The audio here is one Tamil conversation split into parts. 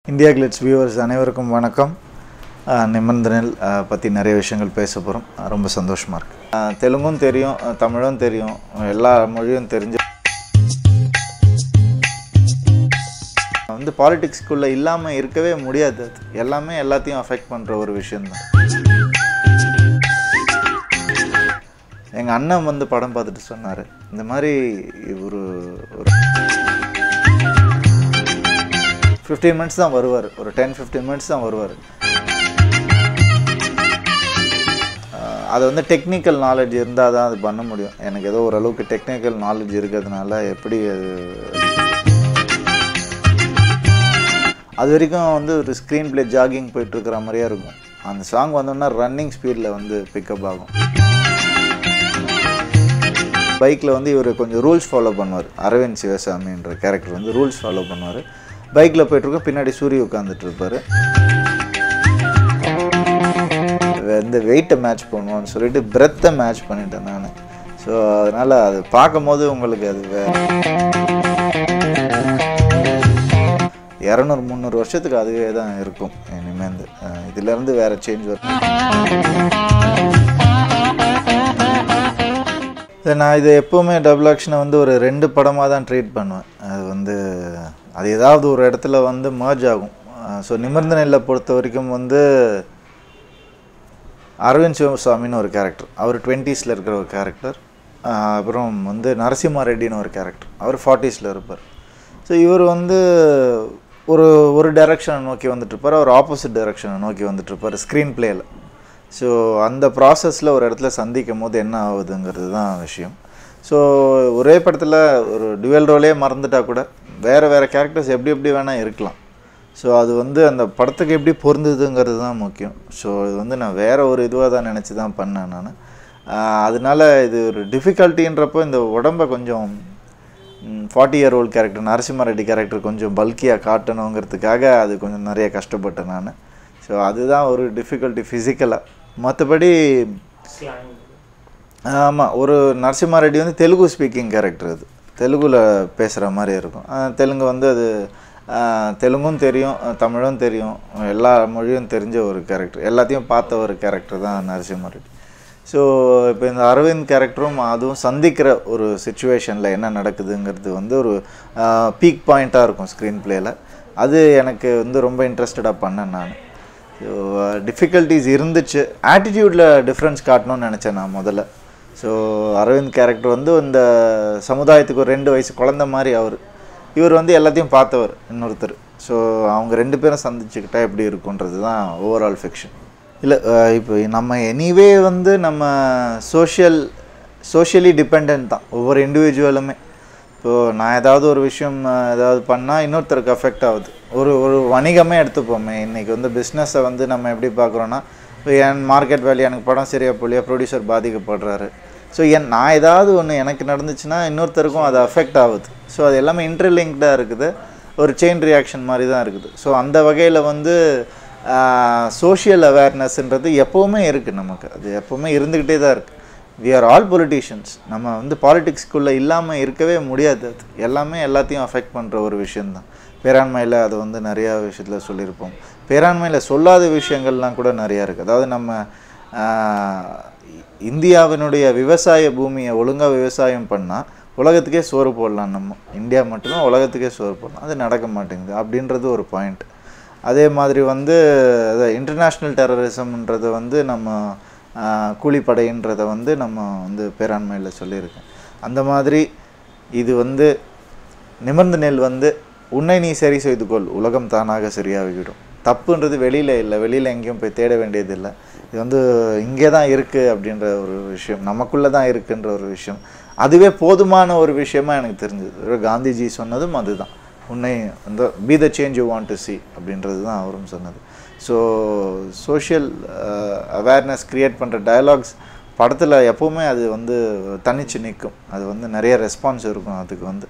இந்தியா கிளிட்ஸ் வியூவர்ஸ் அனைவருக்கும் வணக்கம். நிமந்தனில் பற்றி நிறைய விஷயங்கள் பேச போகிறோம். ரொம்ப சந்தோஷமாக இருக்குது. தெலுங்கும் தெரியும், தமிழும் தெரியும், எல்லா மொழியும் தெரிஞ்சு வந்து பாலிடிக்ஸ்குள்ளே இல்லாமல் இருக்கவே முடியாது. அது எல்லாமே எல்லாத்தையும் அஃபெக்ட் பண்ணுற ஒரு விஷயந்தான். எங்கள் அண்ணன் வந்து படம் பார்த்துட்டு சொன்னார், இந்த மாதிரி ஒரு 15 மினிட்ஸ் தான் வருவார், ஒரு 10-15 மினிட்ஸ் தான் வருவார். அது வந்து டெக்னிக்கல் நாலேஜ் இருந்தால் தான் அது பண்ண முடியும். எனக்கு ஏதோ ஓரளவுக்கு டெக்னிக்கல் நாலேஜ் இருக்கிறதுனால எப்படி அது வரைக்கும் வந்து ஒரு ஸ்க்ரீன் பிளே ஜாகிங் போயிட்டுருக்கிற மாதிரியே இருக்கும். அந்த சாங் வந்தோன்னா ரன்னிங் ஸ்பீடில் வந்து பிக்கப் ஆகும். பைக்கில் வந்து இவர் கொஞ்சம் ரூல்ஸ் ஃபாலோ பண்ணுவார். அரவிந்த் சிவசாமின்ற கேரக்டர் வந்து ரூல்ஸ் ஃபாலோ பண்ணுவார். பைக்கில் போய்ட்டுருக்கோம், பின்னாடி சூரிய உட்காந்துட்ருப்பார். இந்த வெயிட்டை மேட்ச் பண்ணுவோன்னு சொல்லிட்டு பிரெத்தை மேட்ச் பண்ணிட்டேன் நான். ஸோ அதனால் அது பார்க்கும் போது உங்களுக்கு அது 200-300 வருஷத்துக்கு அதுவே தான் இருக்கும். இனிமேல் இதிலேருந்து வேறு சேஞ்ச் வரும். நான் இது எப்போவுமே டபுள் ஆக்ஷனை வந்து ஒரு 2 படமாக தான் ட்ரீட் பண்ணுவேன். அது வந்து அது ஏதாவது ஒரு இடத்துல வந்து மர்ஜ் ஆகும். ஸோ நிமிர்ந்தநிலை பொறுத்த வரைக்கும் வந்து அரவிந்த் சிவசாமின்னு ஒரு கேரக்டர், அவர் 20s இருக்கிற ஒரு கேரக்டர். அப்புறம் வந்து நரசிம்மா ரெட்டின்னு ஒரு கேரக்டர், அவர் 40s இருப்பார். ஸோ இவர் வந்து ஒரு டைரக்ஷனை நோக்கி வந்துட்டுருப்பார், அவர் ஆப்போசிட் டைரக்ஷனை நோக்கி வந்துட்டுருப்பார் ஸ்க்ரீன் பிளேயில். ஸோ அந்த ப்ராசஸில் ஒரு இடத்துல சந்திக்கும் போது என்ன ஆகுதுங்கிறது தான் விஷயம். ஸோ ஒரே படத்தில் ஒரு டுவெல் ரோலே மறந்துட்டால் கூட வேறு கேரக்டர்ஸ் எப்படி வேணால் இருக்கலாம். ஸோ அது வந்து அந்த படத்துக்கு எப்படி பொருந்துதுங்கிறது தான் முக்கியம். ஸோ இது வந்து நான் வேறு ஒரு இதுவாக தான் நினச்சி தான் பண்ணேன் நான். அதனால் இது ஒரு டிஃபிகல்ட்டின்றப்போ இந்த உடம்பை கொஞ்சம் 40-year-old character Narasimha Reddy character கொஞ்சம் பல்கியாக காட்டணுங்கிறதுக்காக அது கொஞ்சம் நிறைய கஷ்டப்பட்டேன் நான். ஸோ அதுதான் ஒரு டிஃபிகல்ட்டி ஃபிசிக்கலாக. மற்றபடி ஆமாம், ஒரு நரசிம்மா ரெட்டி வந்து தெலுங்கு ஸ்பீக்கிங் கேரக்டர், அது தெலுங்கில் பேசுகிற மாதிரி இருக்கும். தெலுங்கு வந்து அது தெலுங்கும் தெரியும், தமிழும் தெரியும், எல்லா மொழியும் தெரிஞ்ச ஒரு கேரக்டர், எல்லாத்தையும் பார்த்த ஒரு கேரக்டர் தான் நரசிம்மா ரெட்டி. ஸோ இப்போ இந்த அரவிந்த் கேரக்டரும் அதுவும் சந்திக்கிற ஒரு சுச்சுவேஷனில் என்ன நடக்குதுங்கிறது வந்து ஒரு பீக் பாயிண்ட்டாக இருக்கும் ஸ்க்ரீன் பிளேயில். அது எனக்கு வந்து ரொம்ப இன்ட்ரெஸ்டடாக பண்ணேன் நான். ஸோ டிஃபிகல்ட்டிஸ் இருந்துச்சு. ஆட்டிடியூடில் டிஃப்ரென்ஸ் காட்டணும்னு நினச்சேன் நான் முதல்ல. ஸோ அரவிந்த் கேரக்டர் வந்து இந்த சமுதாயத்துக்கு ஒரு 2 வயசு குழந்த மாதிரி இவர் வந்து எல்லாத்தையும் பார்த்தவர் இன்னொருத்தர். ஸோ அவங்க 2 பேரும் சந்திச்சுக்கிட்டால் எப்படி இருக்குன்றது தான் ஓவரால் ஃபிக்ஷன். இல்லை, இப்போ நம்ம எனிவே வந்து நம்ம சோஷியலி டிபெண்ட் தான் ஒவ்வொரு இண்டிவிஜுவலுமே. இப்போது நான் ஏதாவது ஒரு விஷயம் ஏதாவது பண்ணால் இன்னொருத்தருக்கு அஃபெக்ட் ஆகுது. ஒரு வணிகமே எடுத்துப்போமே, இன்றைக்கி வந்து பிஸ்னஸை வந்து நம்ம எப்படி பார்க்குறோன்னா, இப்போ என் மார்க்கெட் வேல்யூ எனக்கு படம் சரியாக போலியா, ப்ரொடியூசர் பாதிக்கப்படுறாரு. ஸோ நான் ஏதாவது ஒன்று எனக்கு நடந்துச்சுன்னா இன்னொருத்தருக்கும் அது அஃபெக்ட் ஆகுது. ஸோ அது எல்லாமே இன்டர்லிங்க்டாக இருக்குது, ஒரு செயின் ரியாக்ஷன் மாதிரி தான் இருக்குது. ஸோ அந்த வகையில் வந்து சோஷியல் அவேர்னஸ்ன்றது எப்போவுமே இருக்குது நமக்கு, அது எப்போவுமே இருந்துக்கிட்டே தான் இருக்குது. We are all politicians. நம்ம வந்து பாலிடிக்ஸ்குள்ளே இல்லாமல் இருக்கவே முடியாது. அது எல்லாமே எல்லாத்தையும் அஃபெக்ட் பண்ணுற ஒரு விஷயந்தான். பேராண்மையில் அது வந்து நிறையா விஷயத்தில் சொல்லியிருப்போம். பேராண்மையில் சொல்லாத விஷயங்கள்லாம் கூட நிறையா இருக்குது. அதாவது நம்ம இந்தியாவினுடைய விவசாய பூமியை ஒழுங்காக விவசாயம் பண்ணால் உலகத்துக்கே சோறு போடலாம். நம்ம இந்தியா மட்டும்தான் உலகத்துக்கே சோறு போடலாம், அது நடக்க மாட்டேங்குது அப்படின்றது ஒரு பாயிண்ட். அதே மாதிரி வந்து இன்டர்நேஷ்னல் டெரரிசம்ன்றது வந்து நம்ம கூலிப்படைன்றதை வந்து நம்ம வந்து பேராண்மையில் சொல்லியிருக்கேன். அந்த மாதிரி இது வந்து நிமிர்ந்த நெல் வந்து உன்னை நீ சரி செய்து கொள், உலகம் தானாக சரியாகிவிடும். தப்புன்றது வெளியில் இல்லை, வெளியில் எங்கேயும் போய் தேட வேண்டியதில்லை. இது வந்து இங்கே தான் இருக்குது அப்படின்ற ஒரு விஷயம், நமக்குள்ளே தான் இருக்குன்ற ஒரு விஷயம், அதுவே போதுமான ஒரு விஷயமாக எனக்கு தெரிஞ்சது. காந்திஜி சொன்னதும் அதுதான், உன்னை அந்த be the change you want to see அப்படின்றது தான் அவரும் சொன்னது. ஸோ சோஷியல் அவேர்னஸ் க்ரியேட் பண்ணுற டயலாக்ஸ் படத்தில் எப்போவுமே அது வந்து தனிச்சு நிற்கும். அது வந்து நிறைய ரெஸ்பான்ஸ் இருக்கும் அதுக்கு வந்து.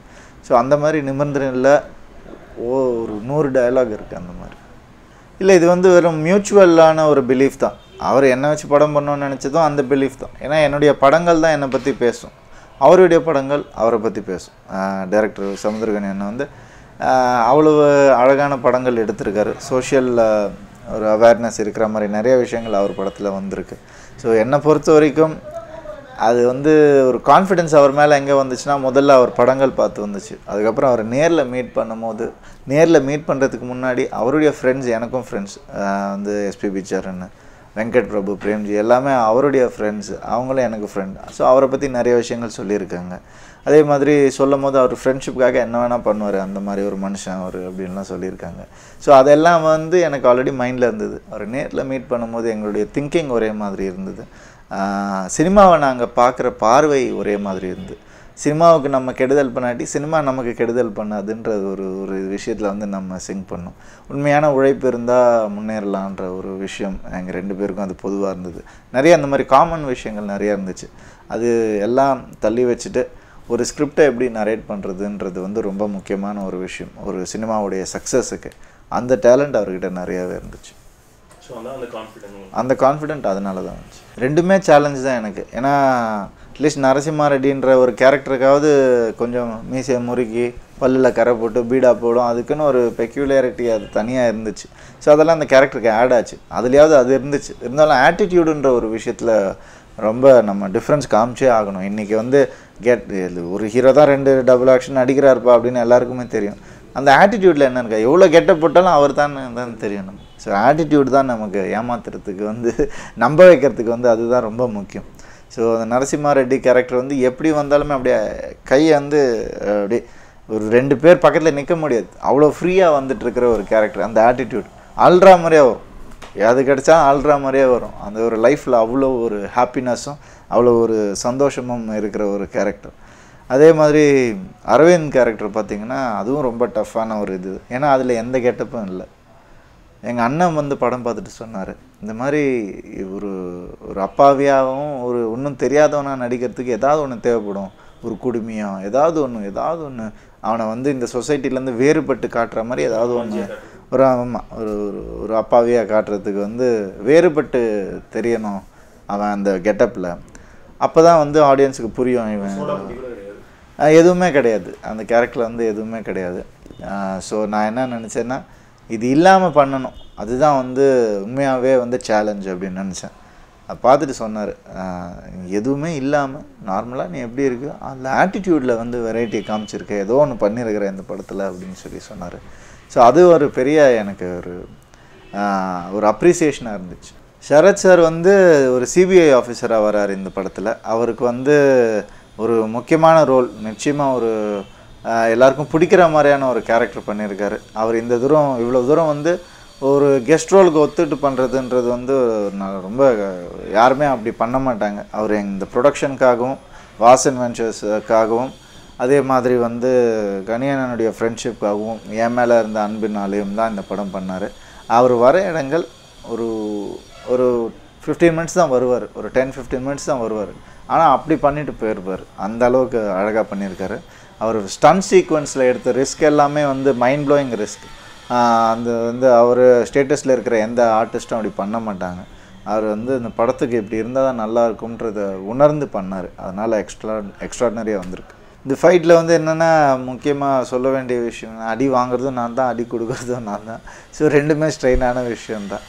ஸோ அந்த மாதிரி நிமிர்ந்தனில் ஒரு 100 டயலாக் இருக்குது அந்த மாதிரி. இல்லை, இது வந்து வெறும் மியூச்சுவலான ஒரு பிலீஃப் தான். அவர் என்னை வச்சு படம் பண்ணணும்னு நினச்சதும் அந்த பிலீஃப் தான். ஏன்னா என்னுடைய படங்கள் தான் என்னை பற்றி பேசும், அவருடைய படங்கள் அவரை பற்றி பேசும். டைரக்டர் சமுத்திரகனி என்ன வந்து அவ்வளோ அழகான படங்கள் எடுத்திருக்காரு. சோஷியல் ஒரு அவேர்னஸ் இருக்கிற மாதிரி நிறைய விஷயங்கள் அவர் படத்தில் வந்திருக்கு. ஸோ என்னை பொறுத்த வரைக்கும் அது வந்து ஒரு கான்ஃபிடென்ஸ் அவர் மேலே எங்கே வந்துச்சுன்னா, முதல்ல அவர் படங்கள் பார்த்து வந்துச்சு. அதுக்கப்புறம் அவர் நேரில் மீட் பண்ணும்போது, நேரில் மீட் பண்ணுறதுக்கு முன்னாடி அவருடைய ஃப்ரெண்ட்ஸ், எனக்கும் ஃப்ரெண்ட்ஸ் வந்து எஸ்பிபி சரண், வெங்கட் பிரபு, பிரேம்ஜி எல்லாமே அவருடைய ஃப்ரெண்ட்ஸ், அவங்களும் எனக்கு ஃப்ரெண்ட். ஸோ அவரை பற்றி நிறைய விஷயங்கள் சொல்லியிருக்காங்க. அதே மாதிரி சொல்லும் போது அவர் ஃப்ரெண்ட்ஷிப்புக்காக என்ன வேணால் பண்ணுவார், அந்த மாதிரி ஒரு மனுஷன் அவர் அப்படின்லாம் சொல்லியிருக்காங்க. ஸோ அதெல்லாம் வந்து எனக்கு ஆல்ரெடி மைண்டில் இருந்தது. அவர் நேரில் மீட் பண்ணும்போது எங்களுடைய திங்கிங் ஒரே மாதிரி இருந்தது. சினிமாவை நாங்கள் பார்க்குற பார்வை ஒரே மாதிரி இருந்தது. சினிமாவுக்கு நம்ம கெடுதல் பண்ணாட்டி சினிமா நமக்கு கெடுதல் பண்ணாதுன்றது ஒரு விஷயத்தில் வந்து நம்ம சிங்க் பண்ணோம். உண்மையான உழைப்பு இருந்தால் முன்னேறலான்ற ஒரு விஷயம் எங்கள் 2 பேருக்கும் அது பொதுவாக இருந்தது. நிறைய அந்த மாதிரி காமன் விஷயங்கள் நிறையா இருந்துச்சு. அது எல்லாம் தள்ளி வச்சுட்டு ஒரு ஸ்கிரிப்டை எப்படி நரேட் பண்ணுறதுன்றது வந்து ரொம்ப முக்கியமான ஒரு விஷயம் ஒரு சினிமாவுடைய சக்ஸஸுக்கு. அந்த டேலண்ட் அவர்கிட்ட நிறையாவே இருந்துச்சு. அந்த கான்ஃபிடென்ட் அதனால தான் இருந்துச்சு. 2மே சேலஞ்ச் தான் எனக்கு. ஏன்னா அட்லீஸ்ட் நரசிம்மா ரெட்டின்ற ஒரு கேரக்டருக்காவது கொஞ்சம் மீசையை முறுக்கி பல்லில் கரை போட்டு பீடா போடும், அதுக்குன்னு ஒரு பெக்யூலியாரிட்டி அது தனியாக இருந்துச்சு. ஸோ அதெல்லாம் அந்த கேரக்டருக்கு ஆட் ஆச்சு. அதுலேயாவது அது இருந்துச்சு. இருந்தாலும் ஆட்டிடியூடுன்ற ஒரு விஷயத்தில் ரொம்ப நம்ம டிஃப்ரென்ஸ் காமிச்சே ஆகணும். இன்றைக்கி வந்து ஒரு ஹீரோ தான் 2 டபுள் ஆக்ஷன் அடிக்கிறாருப்பா அப்படின்னு எல்லாருக்குமே தெரியும். அந்த ஆட்டிடியூடில் என்ன இருக்கா, எவ்வளோ கெட்டப் போட்டாலும் அவர் தான் தெரியும் நம்ம. ஸோ ஆட்டிடியூட் தான் நமக்கு ஏமாத்துறதுக்கு வந்து நம்ப வைக்கிறதுக்கு வந்து அதுதான் ரொம்ப முக்கியம். ஸோ அந்த நரசிம்மா ரெட்டி கேரக்டர் வந்து எப்படி வந்தாலுமே அப்படியே கையை வந்து அப்படியே ஒரு 2 பேர் பக்கத்தில் நிற்க முடியாது, அவ்வளோ ஃப்ரீயாக வந்துட்டுருக்கிற ஒரு கேரக்டர். அந்த ஆட்டிடியூட் ஆள்றா மாதிரியே வரும், எது கிடச்சா ஆள்றா மாதிரியே வரும். அந்த ஒரு லைஃப்பில் அவ்வளோ ஒரு ஹாப்பினஸும் அவ்வளோ ஒரு சந்தோஷமும் இருக்கிற ஒரு கேரக்டர். அதே மாதிரி அரவிந்த் கேரக்டர் பார்த்திங்கன்னா அதுவும் ரொம்ப டஃப்பான ஒரு இது. ஏன்னா அதில் எந்த கெட்டப்பும் இல்லை. எங்கள் அண்ணன் வந்து படம் பார்த்துட்டு சொன்னார், இந்த மாதிரி ஒரு அப்பாவியாகவும் ஒரு ஒன்றும் தெரியாதவனாக நடிக்கிறதுக்கு ஏதாவது ஒன்று தேவைப்படும், ஒரு குடுமையாக ஏதாவது ஒன்று அவனை வந்து இந்த சொசைட்டிலேருந்து வேறுபட்டு காட்டுற மாதிரி ஏதாவது ஒன்று ஒரு அப்பாவியாக காட்டுறதுக்கு வந்து வேறுபட்டு தெரியணும் அவன் அந்த கெட்டப்பில். அப்போ தான் வந்து ஆடியன்ஸுக்கு புரியும் இவன் எதுவுமே கிடையாது, அந்த கேரக்டரில் வந்து எதுவுமே கிடையாது. ஸோ நான் என்ன நினச்சேன்னா இது இல்லாமல் பண்ணணும், அதுதான் வந்து உண்மையாகவே வந்து சேலஞ்ச் அப்படின்னு நினச்சேன். அதை பார்த்துட்டு சொன்னார், எதுவுமே இல்லாமல் நார்மலாக நீ எப்படி இருக்கு அந்த ஆட்டிடியூடில் வந்து வெரைட்டியை காமிச்சிருக்க, ஏதோ ஒன்று பண்ணியிருக்கிற இந்த படத்தில் அப்படின்னு சொன்னார். ஸோ அது ஒரு பெரிய எனக்கு ஒரு அப்ரிசியேஷனாக இருந்துச்சு. சரத் சார் வந்து ஒரு சிபிஐ ஆஃபீஸராக வரார் இந்த படத்தில். அவருக்கு வந்து ஒரு முக்கியமான ரோல், நிச்சயமாக ஒரு எல்லாருக்கும் பிடிக்கிற மாதிரியான ஒரு கேரக்டர் பண்ணியிருக்காரு. அவர் இவ்வளோ தூரம் வந்து ஒரு கெஸ்ட் ரோலுக்கு ஒத்துட்டு பண்ணுறதுன்றது வந்து ரொம்ப யாருமே அப்படி பண்ண மாட்டாங்க. அவர் இந்த ப்ரொடக்ஷனுக்காகவும் வாசன் வெஞ்சர்ஸுக்காகவும் அதே மாதிரி வந்து கணியனனுடைய ஃப்ரெண்ட்ஷிப்காகவும் என் மேலே இருந்த அன்பினாலேயும் தான் இந்த படம் பண்ணார். அவர் வர இடங்கள் ஒரு 15 மினிட்ஸ் தான் வருவார், ஒரு 10-15 மினிட்ஸ் தான் வருவார். ஆனால் அப்படி பண்ணிட்டு போயிருப்பார். அந்த அளவுக்கு அழகாக பண்ணியிருக்காரு. அவர் ஸ்டன் சீக்வன்ஸில் எடுத்த ரிஸ்க் எல்லாமே வந்து மைண்ட் ப்ளோயிங் ரிஸ்க். அந்த வந்து அவர் ஸ்டேட்டஸில் இருக்கிற எந்த ஆர்டிஸ்ட்டும் அப்படி பண்ண மாட்டாங்க. அவர் வந்து இந்த படத்துக்கு இப்படி இருந்தால் தான் நல்லா இருக்கும்ன்றதை உணர்ந்து பண்ணார். அதனால் எக்ஸ்ட்ராடினரியாக வந்திருக்கு. இந்த ஃபைட்டில் வந்து என்னென்னா முக்கியமாக சொல்ல வேண்டிய விஷயம், அடி வாங்குறதும் நான் தான், அடி கொடுக்குறதும் நான் தான். ஸோ 2மே ஸ்ட்ரெயினான விஷயந்தான்.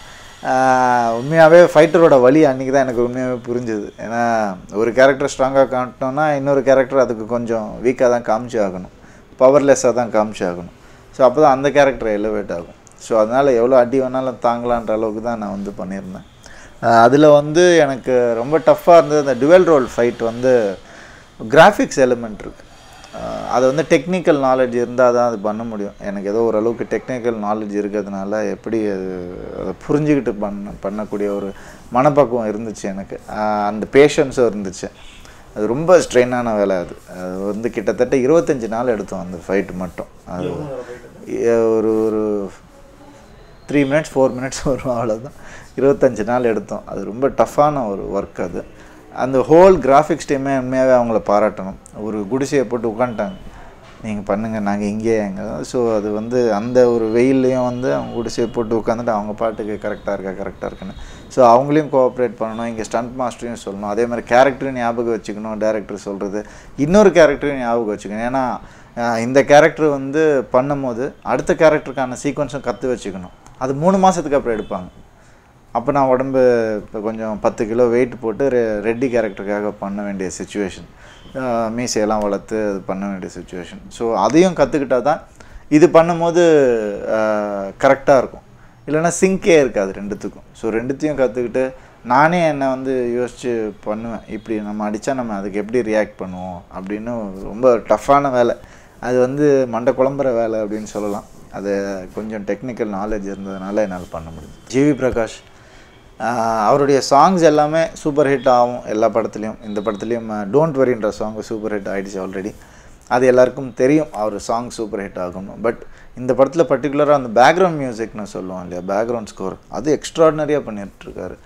உண்மையாகவே ஃபைட்டரோட வழி அன்றைக்கி தான் எனக்கு உண்மையாகவே புரிஞ்சுது. ஏன்னா ஒரு கேரக்டர் ஸ்ட்ராங்காக காட்டணும்னா இன்னொரு கேரக்டர் அதுக்கு கொஞ்சம் வீக்காக தான் காமிச்சு ஆகணும், பவர்லெஸ்ஸாக தான் காமிச்சு ஆகணும். ஸோ அப்போ தான் அந்த கேரக்டர் எலிவேட் ஆகும். ஸோ அதனால் எவ்வளோ அடி வேணாலும் தாங்கலான்ற அளவுக்கு தான் நான் வந்து பண்ணியிருந்தேன். அதில் வந்து எனக்கு ரொம்ப டஃப்பாக இருந்தது அந்த டுவெல் ரோல் ஃபைட். வந்து கிராஃபிக்ஸ் எலிமெண்ட் இருக்குது, அது வந்து டெக்னிக்கல் நாலேஜ் இருந்தால் தான் அது பண்ண முடியும். எனக்கு ஏதோ ஓரளவுக்கு டெக்னிக்கல் நாலேஜ் இருக்கிறதுனால எப்படி அதை புரிஞ்சுக்கிட்டு பண்ணக்கூடிய ஒரு மனப்பக்குவம் இருந்துச்சு எனக்கு. அந்த பேஷன்ஸும் இருந்துச்சு. அது ரொம்ப ஸ்ட்ரெயினான வேலை. அது வந்து கிட்டத்தட்ட 25 நாள் எடுத்தோம் அந்த ஃபைட்டு மட்டும். அது ஒரு 3 மினிட்ஸ் 4 மினிட்ஸ் வரும், அவ்வளோதான். 25 நாள் எடுத்தோம். அது ரொம்ப டஃப்பான ஒரு ஒர்க். அது அந்த ஹோல் கிராஃபிக்ஸ் டீமே உண்மையாகவே அவங்கள பாராட்டணும். ஒரு குடிசையை போட்டு உட்காந்துட்டாங்க, நீங்கள் பண்ணுங்கள் நாங்கள் இங்கேயே எங்கே. ஸோ அது வந்து அந்த ஒரு வெயில்லையும் வந்து அவங்க குடிசையை போட்டு உட்காந்துட்டு அவங்க பாட்டுக்கு கரெக்டாக இருக்குன்னு. ஸோ அவங்களையும் கோஆப்ரேட் பண்ணணும், இங்கே ஸ்டண்ட் மாஸ்டரையும் சொல்லணும், அதே மாதிரி கேரக்டரையும் ஞாபகம் வச்சுக்கணும். டேரக்டர் சொல்கிறது இன்னொரு கேரக்டரையும் ஞாபகம் வச்சுக்கணும். ஏன்னா இந்த கேரக்டர் வந்து பண்ணும்போது அடுத்த கேரக்டருக்கான சீக்வன்ஸும் கற்று வச்சுக்கணும். அது 3 மாதத்துக்கு அப்புறம் எடுப்பாங்க. அப்போ நான் உடம்பு இப்போ கொஞ்சம் 10 கிலோ வெயிட் போட்டு ரெட்டி கேரக்டருக்காக பண்ண வேண்டிய சுச்சுவேஷன், மீசையெல்லாம் வளர்த்து அது பண்ண வேண்டிய சுச்சுவேஷன். ஸோ அதையும் கற்றுக்கிட்டா தான் இது பண்ணும்போது கரெக்டாக இருக்கும். இல்லைன்னா சிங்கே இருக்காது ரெண்டுத்துக்கும். ஸோ ரெண்டுத்தையும் கற்றுக்கிட்டு நானே என்னை வந்து யோசித்து பண்ணுவேன். இப்படி நம்ம அடித்தா நம்ம அதுக்கு எப்படி ரியாக்ட் பண்ணுவோம் அப்படின்னு. ரொம்ப டஃப்பான வேலை அது, வந்து மண்டை குழம்புற வேலை அப்படின்னு சொல்லலாம். அது கொஞ்சம் டெக்னிக்கல் நாலேஜ் இருந்ததுனால என்னால் பண்ண முடியும். ஜிவி பிரகாஷ் அவருடைய சாங்ஸ் எல்லாமே சூப்பர் ஹிட் ஆகும் எல்லா படத்துலேயும். இந்த படத்துலேயும் டோன்ட் வரின்ற சாங் சூப்பர் ஹிட் ஆகிடுச்சு ஆல்ரெடி. அது எல்லாருக்கும் தெரியும் அவர் சாங் சூப்பர் ஹிட் ஆகணும். பட் இந்த படத்தில் பர்டிகுலராக அந்த பேக்ரவுண்ட் மியூசிக்னு சொல்லுவோம் இல்லையா, பேக்ரவுண்ட் ஸ்கோர், அது எக்ஸ்ட்ராடினரியாக பண்ணிகிட்ருக்காரு.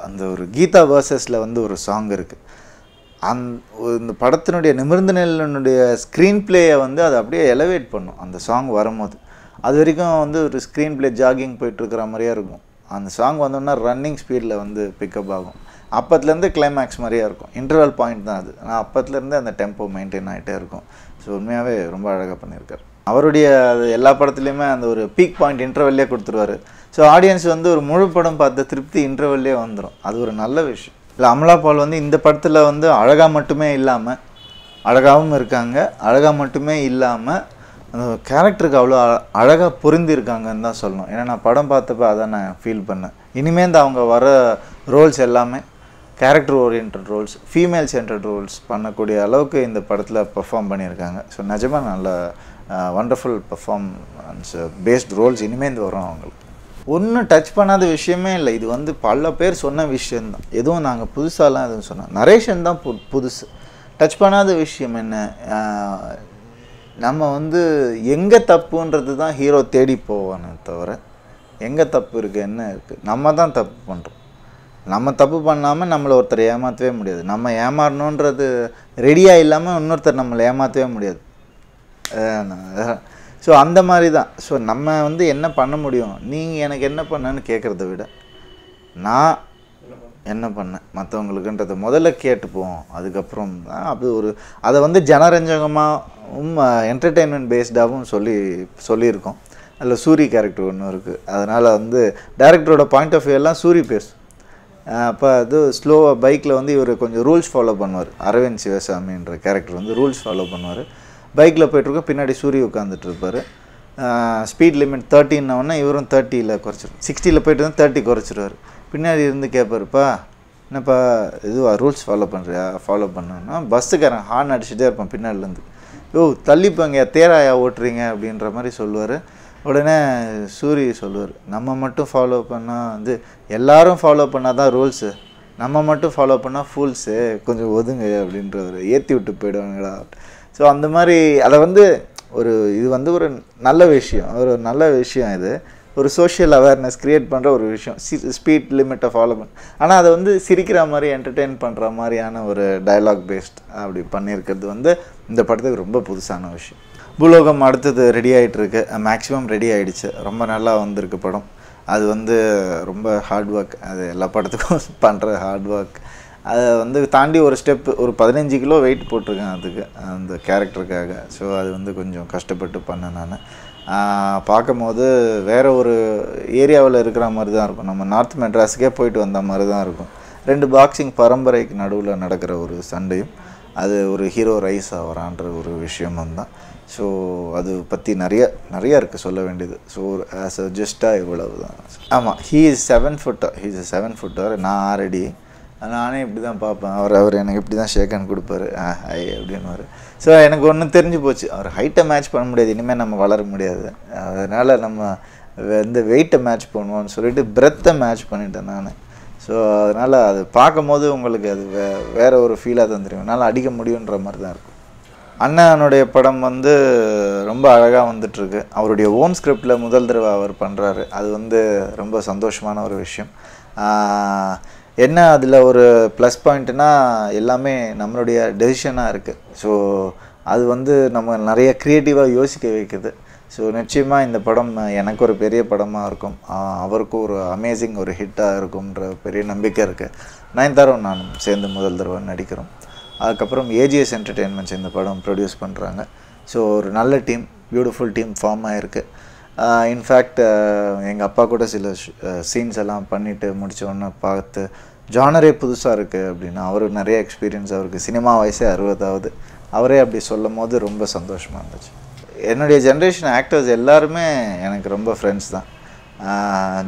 அந்த ஒரு கீதா வேர்சஸில் வந்து ஒரு சாங் இருக்குது. இந்த படத்தினுடைய நிமிர்ந்த நிலையினுடைய ஸ்க்ரீன் பிளேயை வந்து அதை அப்படியே எலவேட் பண்ணும் அந்த சாங் வரும்போது. அது வரைக்கும் வந்து ஒரு ஸ்க்ரீன் பிளே ஜாகிங் போயிட்டுருக்கிற மாதிரியே இருக்கும். அந்த சாங் வந்தோன்னா ரன்னிங் ஸ்பீடில் வந்து பிக்கப் ஆகும். அப்பத்துலேருந்து கிளைமேக்ஸ் மாதிரியே இருக்கும். இன்டர்வல் பாயிண்ட் தான் அது. ஆனால் அப்பத்துலேருந்து அந்த டெம்போ மெயின்டைன் ஆகிட்டே இருக்கும். ஸோ உண்மையாகவே ரொம்ப அழகாக பண்ணியிருக்காரு. அவருடைய எல்லா படத்துலையுமே அந்த ஒரு பீக் பாயிண்ட் இன்டர்வல்லே கொடுத்துருவார். ஸோ ஆடியன்ஸ் வந்து ஒரு முழு படம் பார்த்த திருப்தி இன்டர்வல்லே வந்துடும். அது ஒரு நல்ல விஷயம். இல்லை, அமலா பால் வந்து இந்த படத்தில் வந்து அழகாக மட்டுமே இல்லாமல், அழகாகவும் இருக்காங்க, அழகாக மட்டுமே இல்லாமல் அந்த கேரக்டருக்கு அவ்வளோ அழகாக பொருந்திருக்காங்கன்னு தான் சொல்லணும். ஏன்னா நான் படம் பார்த்தப்ப அதான் நான் ஃபீல் பண்ணேன். இனிமேல் அவங்க வர ரோல்ஸ் எல்லாமே character orient roles, female centred roles பண்ணக்கூடிய அளவுக்கு இந்த படத்தில் பெர்ஃபார்ம் பண்ணியிருக்காங்க. ஸோ நிஜமாக நல்ல வண்டர்ஃபுல் பெர்ஃபார்மன்ஸ் பேஸ்ட் ரோல்ஸ் இனிமேல் வரும் அவங்களுக்கு. ஒன்றும் டச் பண்ணாத விஷயமே இல்லை. இது வந்து பல பேர் சொன்ன விஷயந்தான். எதுவும் நாங்கள் புதுசாலாம் எதுவும் சொன்னோம். நரேஷன் தான் புதுசு. டச் பண்ணாத விஷயம் என்ன, நம்ம வந்து எங்கே தப்புன்றது தான் ஹீரோ தேடி போவானே தவிர எங்கே தப்பு இருக்குது என்ன இருக்குது, நம்ம தான் தப்பு பண்ணுறோம். நம்ம தப்பு பண்ணாமல் நம்மளை ஒருத்தர் ஏமாற்றவே முடியாது. நம்ம ஏமாறணுன்றது ரெடியாக இல்லாமல் இன்னொருத்தர் நம்மளை ஏமாற்றவே முடியாது. ஸோ அந்த மாதிரி தான். ஸோ நம்ம வந்து என்ன பண்ண முடியும், நீங்கள் எனக்கு என்ன பண்ணேன்னு கேட்குறத விட நான் என்ன பண்ணேன் மற்றவங்களுக்குன்றதை முதல்ல கேட்டுப்போம். அதுக்கப்புறம் தான் அது ஒரு அதை வந்து ஜனரஞ்சகமாகவும் என்டர்டெயின்மெண்ட் பேஸ்டாகவும் சொல்லியிருக்கோம். அதில் சூரி கேரக்டர் ஒன்று இருக்குது. அதனால் வந்து டைரக்டரோட பாயிண்ட் ஆஃப் வியூ எல்லாம் சூரி பேசும். அப்போ அது ஸ்லோவாக பைக்கில் வந்து இவர் கொஞ்சம் ரூல்ஸ் ஃபாலோ பண்ணுவார். அரவிந்த் சிவசாமின்ற கேரக்டர் வந்து ரூல்ஸ் ஃபாலோ பண்ணுவார். பைக்கில் போய்ட்டுருக்கோம், பின்னாடி சூரிய உட்காந்துட்டு இருப்பார். ஸ்பீட் லிமிட் 30ன்னா இவரும் 30ல் குறைச்சிடும். 60ல் போய்ட்டு வந்து 30 குறைச்சிடுவார். பின்னாடி இருந்து கேட்பாருப்பா, என்னப்பா இதுவா ரூல்ஸ் ஃபாலோ பண்ணுறியா, ஃபாலோ பண்ணுன்னா பஸ்ஸுக்காரன் ஹார்ன் அடிச்சுட்டே இருப்பான் பின்னாடிலேருந்து. தள்ளிப்போங்க தேராயா ஓட்டுறீங்க அப்படின்ற மாதிரி சொல்லுவார். உடனே சூரி சொல்லுவார், நம்ம மட்டும் ஃபாலோ பண்ணால் வந்து எல்லோரும் ஃபாலோ பண்ணால் தான் ரூல்ஸு, நம்ம மட்டும் ஃபாலோ பண்ணால் ஃபூல்ஸு, கொஞ்சம் ஒதுங்க அப்படின்றவர் ஏற்றி விட்டு போயிடுவாங்களா. ஸோ அந்த மாதிரி அதை வந்து இது வந்து ஒரு நல்ல விஷயம். இது ஒரு சோஷியல் அவேர்னஸ் க்ரியேட் பண்ணுற ஒரு விஷயம். ஸ்பீட் லிமிட்டை ஃபாலோ ஆனால் அதை வந்து சிரிக்கிற மாதிரி என்டர்டெயின் பண்ணுற மாதிரியான ஒரு டயலாக் பேஸ்ட் அப்படி பண்ணியிருக்கிறது வந்து இந்த படத்துக்கு ரொம்ப புதுசான விஷயம். பூலோகம் அடுத்தது ரெடி ஆகிட்டுருக்கு. மேக்ஸிமம் ரெடி ஆகிடுச்சு. ரொம்ப நல்லா வந்திருக்கு படம். அது வந்து ரொம்ப ஹார்ட் ஒர்க். அது எல்லா படத்துக்கும் பண்ணுற ஹார்ட் ஒர்க். அதை வந்து தாண்டி ஒரு ஸ்டெப்பு, ஒரு 15 கிலோ வெயிட் போட்டிருக்கேன் அதுக்கு, அந்த கேரக்டருக்காக. ஸோ அது வந்து கொஞ்சம் கஷ்டப்பட்டு பண்ணேன் நான். பார்க்கும் போது வேறு ஒரு ஏரியாவில் இருக்கிற மாதிரி தான் இருக்கும். நம்ம நார்த் மெட்ராஸுக்கே போயிட்டு வந்த மாதிரி தான் இருக்கும். 2 பாக்ஸிங் பரம்பரைக்கு நடுவில் நடக்கிற ஒரு சண்டையும், அது ஒரு ஹீரோ ரைஸ் ஆகிறான்ற ஒரு விஷயமும் தான். ஸோ அது பற்றி நிறைய இருக்குது சொல்ல வேண்டியது. ஸோ ஆஸ் அ ஜஸ்ட்டாக இவ்வளவு தான். ஆமாம், ஹீ இஸ் 7 ஃபுட்டர். நான் 6 அடி. நானே இப்படி தான் பார்ப்பேன். அவர் எனக்கு இப்படி தான் ஷேக் ஹேண்ட் கொடுப்பாரு, ஹை அப்படின்னுவார். ஸோ எனக்கு ஒன்று தெரிஞ்சு போச்சு, அவர் ஹைட்டை மேட்ச் பண்ண முடியாது, இனிமேல் நம்ம வளர முடியாது. அதனால் நம்ம இந்த வெயிட்டை மேட்ச் பண்ணுவோம்னு சொல்லிட்டு பிரெத்தை மேட்ச் பண்ணிட்டேன் நான். ஸோ அதனால் அது பார்க்கும் போது உங்களுக்கு அது வேறு ஒரு ஃபீலாக தான் தெரியும். என்னால் அடிக்க முடியுன்ற மாதிரி தான் இருக்கும். அண்ணனுடைய படம் வந்து ரொம்ப அழகாக வந்துட்டுருக்கு. அவருடைய ஓன் ஸ்கிரிப்டில் முதல் தடவை அவர் பண்ணுறாரு. அது வந்து ரொம்ப சந்தோஷமான ஒரு விஷயம். என்ன அதில் ஒரு ப்ளஸ் பாயிண்ட்னா எல்லாமே நம்மளுடைய டெசிஷனாக இருக்குது. ஸோ அது வந்து நம்ம நிறைய க்ரியேட்டிவாக யோசிக்க வைக்குது. ஸோ நிச்சயமாக இந்த படம் எனக்கு ஒரு பெரிய படமாக இருக்கும், அவருக்கும் ஒரு அமேசிங் ஒரு ஹிட்டாக இருக்கும்ன்ற பெரிய நம்பிக்கை இருக்குது. நயன்தாராவும் நானும் சேர்ந்து முதல் தடவை நடிக்கிறோம். அதுக்கப்புறம் ஏஜிஎஸ் என்டர்டெயின்மெண்ட்ஸ் இந்த படம் ப்ரொடியூஸ் பண்ணுறாங்க. ஸோ ஒரு நல்ல டீம், பியூட்டிஃபுல் டீம் ஃபார்ம் ஆகிருக்கு. இன்ஃபேக்ட் எங்கள் அப்பா கூட சில சீன்ஸ் எல்லாம் பண்ணிவிட்டு முடித்தோடனே பார்த்து ஜானரே புதுசாக இருக்குது அப்படின்னா, அவருக்கு நிறைய எக்ஸ்பீரியன்ஸ், அவருக்கு சினிமா வயசே 60 அவரே அப்படி சொல்லும் போது ரொம்ப சந்தோஷமாக இருந்துச்சு. என்னுடைய ஜென்ரேஷன் ஆக்டர்ஸ் எல்லாருமே எனக்கு ரொம்ப ஃப்ரெண்ட்ஸ் தான்.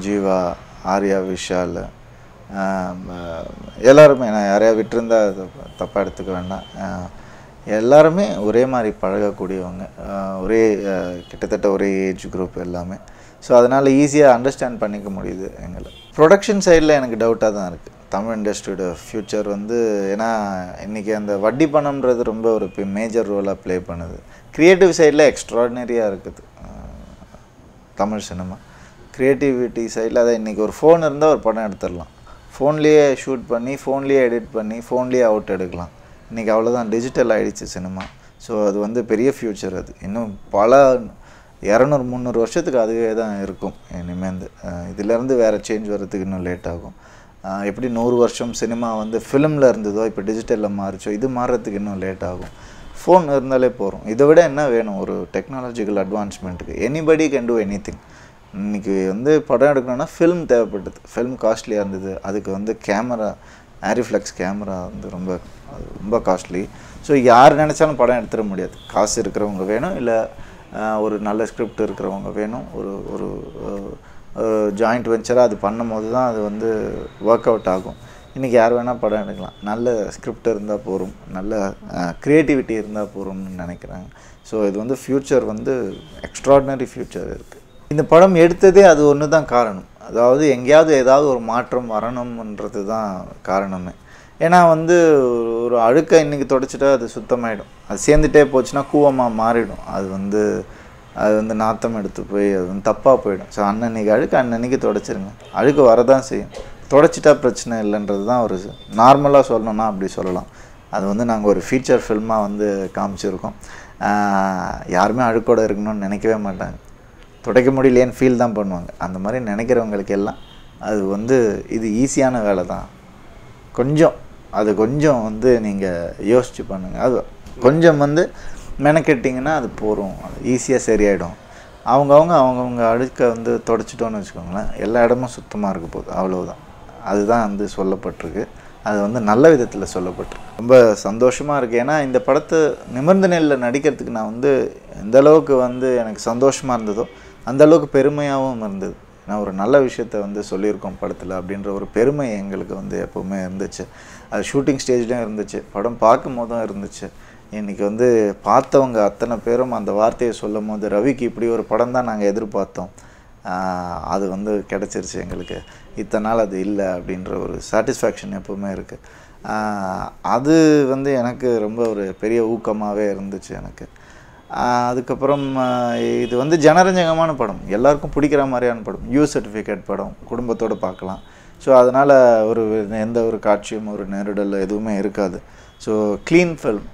ஜீவா, ஆர்யா, விஷால், எல்லாருமே. நான் யாரையா விட்டுருந்தா தப்பாக எடுத்துக்க வேண்டாம். எல்லாருமே ஒரே மாதிரி பழகக்கூடியவங்க, ஒரே கிட்டத்தட்ட ஒரே ஏஜ் குரூப் எல்லாமே. ஸோ அதனால் ஈஸியாக அண்டர்ஸ்டாண்ட் பண்ணிக்க முடியுது எங்களை. ப்ரொடக்ஷன் சைடில் எனக்கு டவுட்டாக தான் இருக்குது. தமிழ் இண்டஸ்ட்ரியோட ஃப்யூச்சர் வந்து, ஏன்னா இன்றைக்கி அந்த வட்டி பணம்ன்றது ரொம்ப ஒரு மேஜர் ரோலாக ப்ளே பண்ணுது. க்ரியேட்டிவ் சைடில் எக்ஸ்ட்ராடினரியாக இருக்குது தமிழ் சினிமா. க்ரியேட்டிவிட்டி சைடில் அதை இன்றைக்கி ஒரு ஃபோன் இருந்தால் ஒரு படம் எடுத்துடலாம், ஃபோன்லேயே ஷூட் பண்ணி, ஃபோன்லேயே எடிட் பண்ணி, ஃபோன்லேயே அவுட் எடுக்கலாம். இன்றைக்கி அவ்வளோதான், டிஜிட்டல் ஆகிடுச்சு சினிமா. ஸோ அது வந்து பெரிய ஃப்யூச்சர். அது இன்னும் பல 200-300 வருஷத்துக்கு அதுவே தான் இருக்கும் இனிமேந்து. இதிலேருந்து வேறு சேஞ்ச் வர்றதுக்கு இன்னும் லேட் ஆகும். எப்படி 100 வருஷம் சினிமா வந்து ஃபிலிமில் இருந்ததோ இப்போ டிஜிட்டலில் மாறிச்சோ, இது மாறுறதுக்கு இன்னும் லேட் ஆகும். ஃபோன் இருந்தாலே போகிறோம். இதை விட என்ன வேணும் ஒரு டெக்னாலஜிக்கல் அட்வான்ஸ்மெண்ட்டுக்கு? Anybody can do anything. இன்றைக்கி வந்து படம் எடுக்கணும்னா ஃபில்ம் தேவைப்பட்டது, ஃபில்ம் காஸ்ட்லியாக இருந்தது. அதுக்கு வந்து கேமரா, ஆரிஃப்ளெக்ஸ் கேமரா வந்து ரொம்ப ரொம்ப காஸ்ட்லி. ஸோ யார் நினச்சாலும் படம் எடுத்துட முடியாது. காசு இருக்கிறவங்க வேணும், இல்லை ஒரு நல்ல ஸ்கிரிப்ட் இருக்கிறவங்க வேணும். ஒரு ஒரு ஜாயிண்ட் வெஞ்சராக அது பண்ணும் போது தான் அது வந்து ஒர்க் அவுட் ஆகும். இன்றைக்கி யார் வேணால் படம் எடுக்கலாம். நல்ல ஸ்கிரிப்ட் இருந்தால் போகும், நல்ல க்ரியேட்டிவிட்டி இருந்தால் போகும்னு நினைக்கிறாங்க. ஸோ இது வந்து ஃப்யூச்சர் வந்து எக்ஸ்ட்ராடினரி ஃப்யூச்சர் இருக்குது. இந்த படம் எடுத்ததே அது ஒன்று தான் காரணம். அதாவது எங்கேயாவது ஏதாவது ஒரு மாற்றம் வரணும்ன்றது தான் காரணமே. ஏன்னா வந்து ஒரு அழுக்கை இன்றைக்கி தொடச்சிட்டா அது சுத்தமாயிடும். அது சேர்ந்துட்டே போச்சுன்னா கூவமாக மாறிடும். அது வந்து நாத்தம் எடுத்து போய் அது வந்து தப்பாக போயிடும். ஸோ அன்னன்னைக்கு அழுக்கு அன்னன்னைக்கு தொடச்சிருங்க. அழுக்கு வரதான் செய்யும், தொடச்சிட்டா பிரச்சனை இல்லைன்றது தான் ஒரு நார்மலாக சொல்லணும்னா அப்படி சொல்லலாம். அது வந்து நாங்கள் ஒரு ஃபீச்சர் ஃபில்மாக வந்து காமிச்சிருக்கோம். யாருமே அழுக்கோடு இருக்கணும்னு நினைக்கவே மாட்டாங்க. துடைக்க முடியலேன்னு ஃபீல் தான் பண்ணுவாங்க. அந்த மாதிரி நினைக்கிறவங்களுக்கு எல்லாம் அது வந்து இது ஈஸியான வேலை தான். கொஞ்சம் வந்து நீங்கள் யோசித்து பண்ணுங்கள். அது கொஞ்சம் வந்து மெனக்கெட்டிங்கன்னா அது போகிறோம், அது ஈஸியாக சரியாயிடும். அவங்கவுங்க அழுக்க வந்து தொடச்சிட்டோன்னு வச்சுக்கோங்களேன், எல்லா இடமும் சுத்தமாக இருக்க போகுது, அவ்வளோதான். அதுதான் வந்து சொல்லப்பட்டிருக்கு. அது வந்து நல்ல விதத்தில் சொல்லப்பட்டிருக்கு. ரொம்ப சந்தோஷமாக இருக்குது. ஏன்னா இந்த படத்தை நிமிர்ந்த நிலையில் நடிக்கிறதுக்கு நான் வந்து எந்த அளவுக்கு வந்து எனக்கு சந்தோஷமாக இருந்ததோ அந்தளவுக்கு பெருமையாகவும் இருந்தது. நான் ஒரு நல்ல விஷயத்த வந்து சொல்லியிருக்கோம் படத்தில் அப்படின்ற ஒரு பெருமை எங்களுக்கு வந்து எப்போவுமே இருந்துச்சு. அது ஷூட்டிங் ஸ்டேஜ்லேயும் இருந்துச்சு, படம் பார்க்கும் போதும் இருந்துச்சு. இன்றைக்கி வந்து பார்த்தவங்க அத்தனை பேரும் அந்த வார்த்தையை சொல்லும் போது, ரவிக்கு இப்படி ஒரு படம் தான் நாங்கள் எதிர்பார்த்தோம், அது வந்து கிடச்சிருச்சு எங்களுக்கு, இத்தனை நாள் அது இல்லை அப்படின்ற ஒரு சாட்டிஸ்ஃபேக்ஷன் எப்போவுமே இருக்குது. அது வந்து எனக்கு ரொம்ப ஒரு பெரிய ஊக்கமாகவே இருந்துச்சு எனக்கு. அதுக்கப்புறம் இது வந்து ஜனரஞ்சகமான படம், எல்லாருக்கும் பிடிக்கிற மாதிரியான படம், யூ சர்டிஃபிகேட் படம், குடும்பத்தோடு பார்க்கலாம். ஸோ அதனால் எந்த ஒரு காட்சியும் ஒரு நெருடல் எதுவுமே இருக்காது. So clean film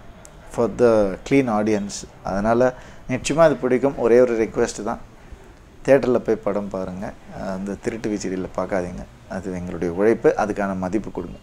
for the clean audience. அதனால் நிச்சயமாக அது பிடிக்கும். ஒரே ஒரு ரெக்வெஸ்ட்டு தான், தேட்டரில் போய் படம் பாருங்கள், அந்த திருட்டு விசிடியில் பார்க்காதீங்க. அது எங்களுடைய உழைப்பு, அதுக்கான மதிப்பு கொடுங்க.